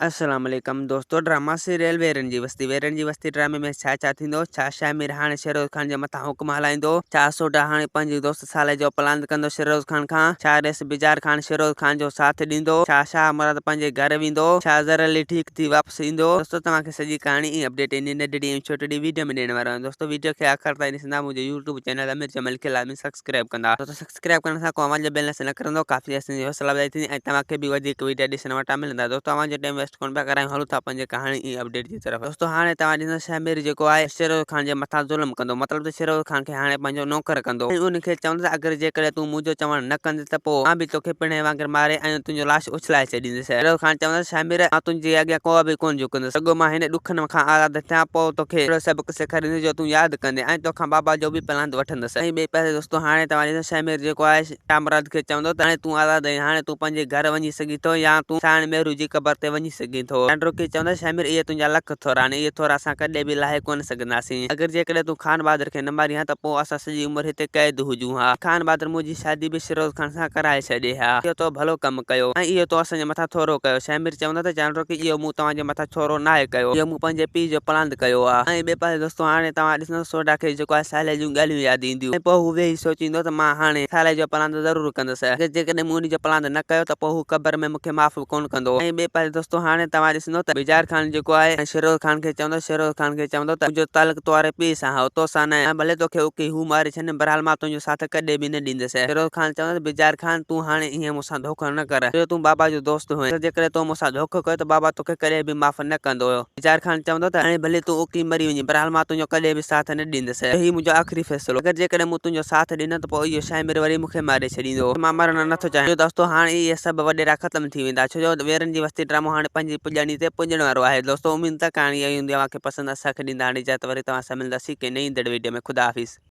अस्सलाम वालेकुम दोस्तों। ड्रामा सीरियल वेरन जी वस्ती ड्रामे में छा थींदो। शामिर हाणे शेरोज खान जे मथां हुकुम हलाईंदो। सोडा हाणे पंहिंजी दोस्त साले जो प्लान कंदो शेरोज खान खां। रेस बिजार खान शेरोज खान जो साथ ॾींदो। शाह मुराद पंहिंजे घर वेंदो। ज़हर अली ठीक थी वापस ईंदो। दोस्तों तव्हांखे सॼी कहाणी ऐं अपडेट इन नंढड़ी ऐं छोटी वीडियो में ॾियण वारो आहियां। दोस्तों वीडियो खे आख़िर ताईं ॾिसंदा मुंहिंजे यूट्यूब चैनल अमीर जमल खे लाज़मी सब्सक्राइब कंदा। दोस्तों सब्सक्राइब करण सां को अवाज बैलेंस न करंदो, काफ़ी असांजी हौसला अफ़जाई थींदी ऐं तव्हांखे बि वधीक वीडियो ॾिसण वटां मिलंदा। दोस्तों तव्हांजो टाइम वेस्ट कोन पिया करायूं, हलूं था पंहिंजे कहाणी ऐं अपडेट जी तरफ़। दोस्तों हाणे तव्हां ॾिसो शामिर जेको आहे शेरोज खान जे मथां ज़ुल्म कंदो, मतिलबु त शेरोज खान खे हाणे पंहिंजो नौकर कंदो ऐं उनखे चवंदो अगरि जेकॾहिं तूं मुंहिंजो चवण न कंदे त पोइ मां बि तोखे पिणे वांगुरु मारे ऐं तुंहिंजो लाश उछलाए छॾींदुसि। शेरोज खान चवंदो शामिर मां तुंहिंजे अॻियां को बि कोन झुकंदुसि, सॻो मां हिन ॾुखनि खां आज़ादु थियां पोइ तोखे अहिड़ो सबक़ु सेखारींदुसि जो तूं यादि कंदे ऐं तोखां बाबा जो बि प्लान वठंदुसि। ऐं ॿिए पासे दोस्तों हाणे तव्हां ॾिसो शामिर जेको आहे शामराज खे चवंदो त हाणे तूं आज़ादु आहीं, हाणे तूं पंहिंजे घर वञी सघीं थो या तूं साइण मेहरू जी क़बर ते वञी सघीं थो। खे चवंदा शामिर इहे तुंहिंजा लख थोरा आहिनि, इहे थोरा असां कॾहिं बि लाहे कोन सघंदासीं। अगरि जेकॾहिं तूं खान बहादुर खे न मारी हा त पोइ असां सॼी उमिरि हिते क़ैद हुजूं हा। खान बहादुर मुंहिंजी शादी बि शेरोज खान सां कराए छॾे हा। इहो तो भलो कमु कयो ऐं इहो तो असांजे मथां थोरो कयो। शामिर चवंदा त जानरो की इहो मूं तव्हांजे मथां थोरो नाहे कयो, इहो मूं पंहिंजे पीउ जो प्लान कयो आहे। ऐं ॿिए पासे दोस्तों हाणे तव्हां ॾिसंदो सोडा खे जेको आहे साले जूं ॻाल्हियूं यादि ईंदियूं ऐं पोइ हू वेही सोचींदो त मां हाणे साले जो प्लान ज़रूरु कंदुसि। अगरि जेकॾहिं मूं उन जो प्लान न कयो त पोइ हू क़बर में मूंखे माफ़ कोन कंदो। ऐं ॿिए पासे दोस्तों हाणे तव्हां ॾिसंदो त बिजार खान जेको आहे शेरोज खान खे चवंदो त मुंहिंजो तालुक तो वारे पीउ सां हो, तोसां न। भले तोखे उकी हू मारे छॾनि, बहरहाल मां तुंहिंजो साथ कॾहिं बि न ॾींदुसि। शेरोज खान चवंदो बिजार खान तूं हाणे ईअं मूंसां धोखो न कर, छो तूं बाबा जो दोस्त हुएं। जेकॾहिं तो मूंसां धोखो कयो त बाबा तोखे कॾहिं बि माफ़ न कंदो। बिजार खान चवंदो त हाणे भले तूं उकी मरी वञी, बहरहाल मां तुंहिंजो कॾहिं बि साथ न ॾींदुसि। ही मुंहिंजो आख़िरी फ़ैसिलो, अगरि जेकॾहिं मूं तुंहिंजो साथ ॾिनो त पोइ इहो शामिर वरी मूंखे मारे छॾींदो। मां मरणु नथो चाहियां। दोस्तों हाणे इहे सभु वॾेरा ख़तमु थी वेंदा, छो जो वेरन जी वस्ती ड्रामो हाणे पंहिंजी पुॼाणी ते पुॼण वारो आहे। दोस्तों उमीद त कहाणी इहा हूंदी आहे, तव्हांखे पसंदि असांखे ॾींदा। हाणे इजाज़त, वरी तव्हां सां मिलंदासीं कंहिं नई वीडियो में। ख़ुदा हाफ़िज़।